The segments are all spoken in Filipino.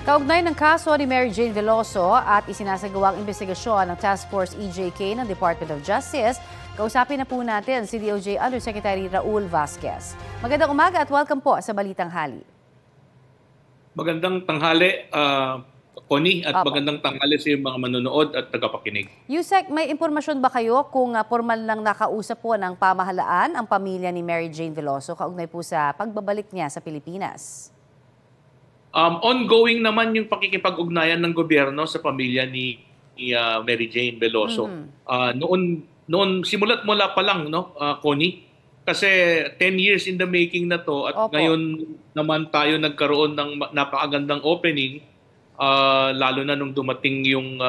Kaugnay ng kaso ni Mary Jane Veloso at isinasagawang investigasyon ng Task Force EJK ng Department of Justice, kausapin na po natin si DOJ Undersecretary Raul Vasquez. Magandang umaga at welcome po sa Balitang Hali. Magandang tanghali, Connie, at magandang tanghali sa mga manonood at tagapakinig. Yusek, may impormasyon ba kayo kung formal lang nakausap po ng pamahalaan ang pamilya ni Mary Jane Veloso kaugnay po sa pagbabalik niya sa Pilipinas? Ongoing naman yung pakikipag-ugnayan ng gobyerno sa pamilya ni Mary Jane Veloso. Noon simulat mula pa lang, no, Connie? Kasi 10 years in the making na to at ngayon naman tayo nagkaroon ng napakagandang opening, lalo na nung dumating yung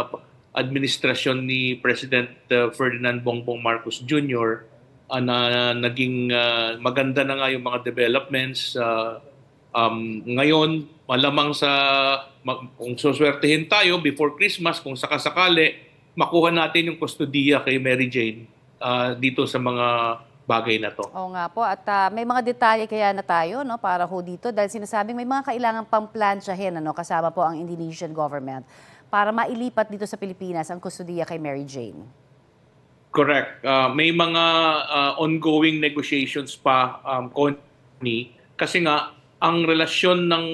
administrasyon ni President Ferdinand Bongbong Marcos Jr. Na naging maganda na nga yung mga developments. Ngayon, malamang kung suswertehin tayo before Christmas, kung sakasakali, makuha natin yung kustodiya kay Mary Jane dito sa mga bagay na to. Oo nga po. At may mga detalye kaya na tayo, no, para ho dito dahil sinasabing may mga kailangan pang plansyahin, ano, kasama po ang Indonesian government para mailipat dito sa Pilipinas ang kustodiya kay Mary Jane. Correct. May mga ongoing negotiations pa, Connie, kasi nga ang relasyon ng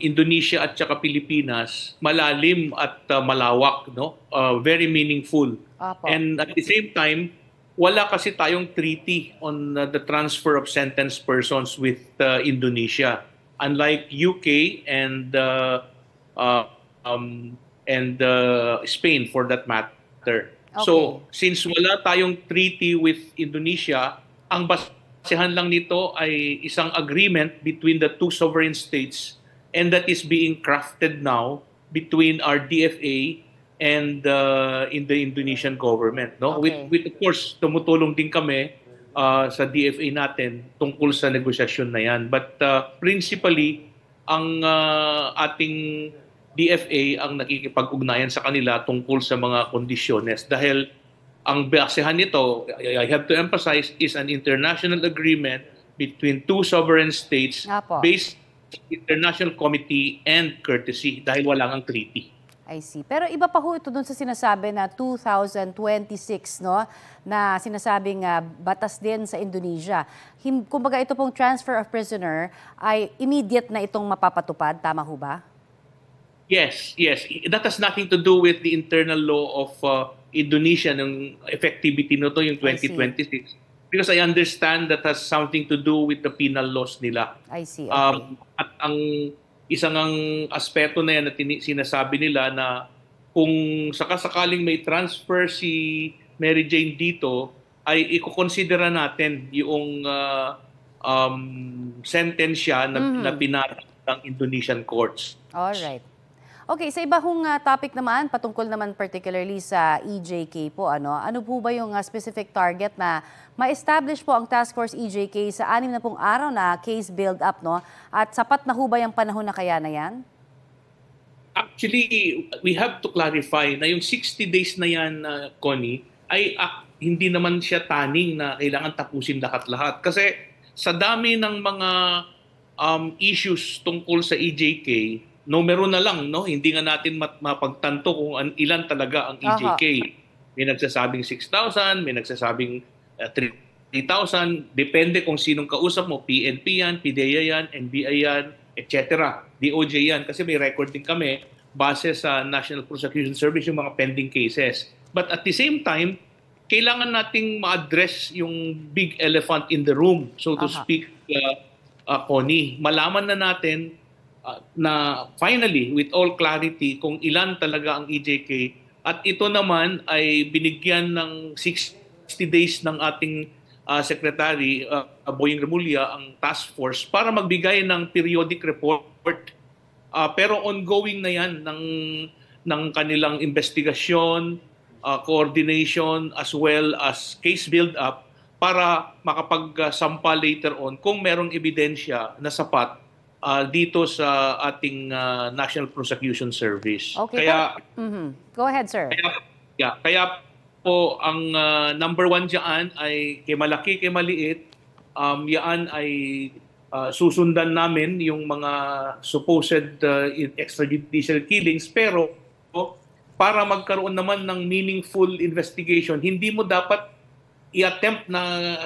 Indonesia at saka Pilipinas malalim at malawak, no? Very meaningful. And at the same time, wala kasi tayong treaty on the transfer of sentenced persons with Indonesia, unlike UK and Spain for that matter. So since wala tayong treaty with Indonesia, ang basehan lang nito ay isang agreement between the two sovereign states, and that is being crafted now between our DFA and in the Indonesian government, no? With of course tumutulong din kami sa DFA natin tungkol sa negosasyon na yan, but principally ang ating DFA ang nakikipag-ugnayan sa kanila tungkol sa mga kondisyones, dahil ang basehan nito, I have to emphasize, is an international agreement between two sovereign states based on international committee and courtesy, dahil wala ngang treaty. I see. Pero iba pa ho ito dun sa sinasabi na 2026, no, na sinasabing batas din sa Indonesia. Kumbaga ito pong transfer of prisoner ay immediate na itong mapapatupad, tama ho ba? Yes, yes. That has nothing to do with the internal law of Indonesia, ng effectivity nito yung 2026. Because I understand that has something to do with the penal laws nila. I see. Okay. At ang isang aspeto na yan na sinasabi nila na kung sakasakaling may transfer si Mary Jane dito, ay ikukonsidera natin yung sentensya na pinatag ng Indonesian courts. Alright. Okay, sa iba hong topic naman, patungkol naman particularly sa EJK po, ano po ba yung specific target na ma-establish po ang Task Force EJK sa 60 araw na case build-up, no? At sapat na ho ba yung panahon na kaya na yan? Actually, we have to clarify na yung 60 days na yan, Connie, ay hindi naman siya taning na kailangan tapusin lahat-lahat. Kasi sa dami ng mga issues tungkol sa EJK, numero na lang, no? Hindi nga natin mapagtanto kung ilan talaga ang EJK. May nagsasabing 6,000, may nagsasabing 3,000. Depende kung sinong kausap mo. PNP yan, PDEA yan, NBI yan, etc. DOJ yan. Kasi may record din kami base sa National Prosecution Service yung mga pending cases. But at the same time, kailangan nating ma-address yung big elephant in the room, so to speak, Connie. Malaman na natin na finally, with all clarity, kung ilan talaga ang EJK. At ito naman ay binigyan ng 60 days ng ating Secretary, Boying Remulla, ang task force para magbigay ng periodic report. Pero ongoing na yan ng kanilang investigasyon, coordination, as well as case build-up para makapagsampa later on kung merong ebidensya na sapat dito sa ating National Prosecution Service. Okay. Go ahead, sir. Kaya po ang number one dyan ay kay malaki, kay maliit, yan ay susundan namin yung mga supposed extrajudicial killings, pero para magkaroon naman ng meaningful investigation, hindi mo dapat i-attempt na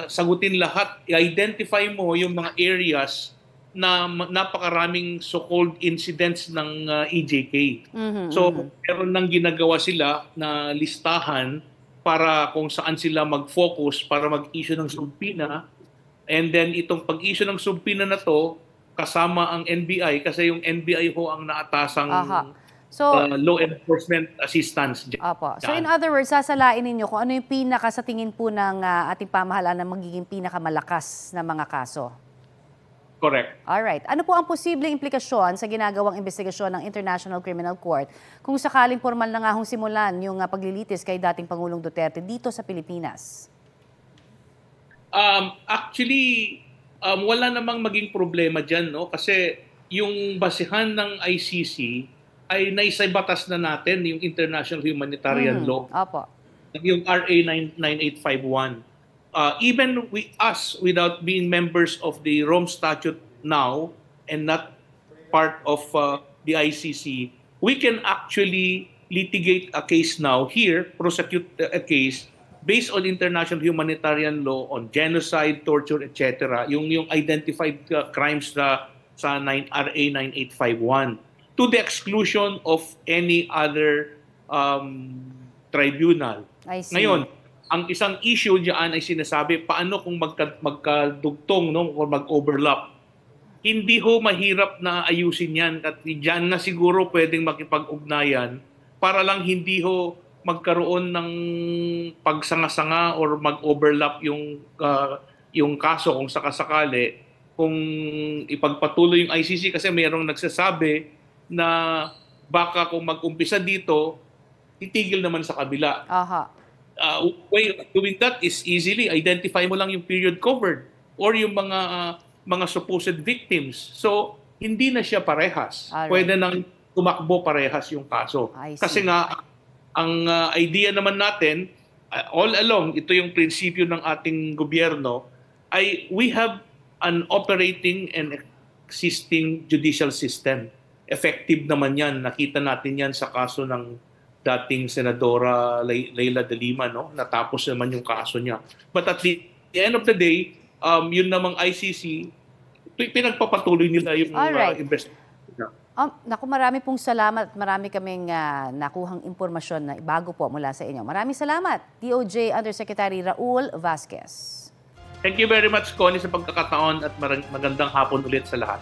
sagutin lahat. I-identify mo yung mga areas na napakaraming so-called incidents ng EJK. So, meron nang ginagawa sila na listahan para kung saan sila mag-focus para mag-issue ng subpoena. And then itong pag-issue ng subpoena na to, kasama ang NBI kasi yung NBI ho ang naatasang law enforcement assistance. Opo. So in other words, sasalain ninyo kung ano yung pinaka sa tingin po ng ating pamahalaan na magiging pinakamalakas na mga kaso. Correct. Alright. Ano po ang posibleng implikasyon sa ginagawang investigasyon ng International Criminal Court kung sakaling formal na nga hong simulan yung paglilitis kay dating Pangulong Duterte dito sa Pilipinas? Actually, wala namang maging problema dyan, no? Kasi yung basihan ng ICC ay naisabatas na natin yung International Humanitarian Law. Opo. Yung RA 9851. Even us, without being members of the Rome Statute now and not part of the ICC, we can actually litigate a case now here, prosecute a case based on international humanitarian law on genocide, torture, etc. Yung identified crimes sa RA 9851 to the exclusion of any other tribunal. I see. Ngayon, ang isang issue diyan ay sinasabi, paano kung magkadugtong, no, o mag-overlap? Hindi ho mahirap na ayusin yan. At diyan na siguro pwedeng makipag-ugnayan para lang hindi ho magkaroon ng pagsanga-sanga or mag-overlap yung kaso kung sakasakali. Kung ipagpatuloy yung ICC kasi mayroong nagsasabi na baka kung mag-umpisa dito, titigil naman sa kabila. Way of doing that is easily identify mo lang yung period covered or yung mga supposed victims. So, hindi na siya parehas. Alright. Pwede nang tumakbo parehas yung kaso. Kasi nga, ang idea naman natin, all along, ito yung prinsipyo ng ating gobyerno, ay we have an operating and existing judicial system. Effective naman yan. Nakita natin yan sa kaso ng dating Senadora Leila de Lima, no? Natapos naman yung kaso niya. But at the end of the day, yun namang ICC, pinagpapatuloy nila yung investigation. Naku, marami pong salamat. Marami kaming nakuhang impormasyon na bago po mula sa inyo. Maraming salamat, DOJ Undersecretary Raul Vasquez. Thank you very much, Connie, sa pagkakataon at magandang hapon ulit sa lahat.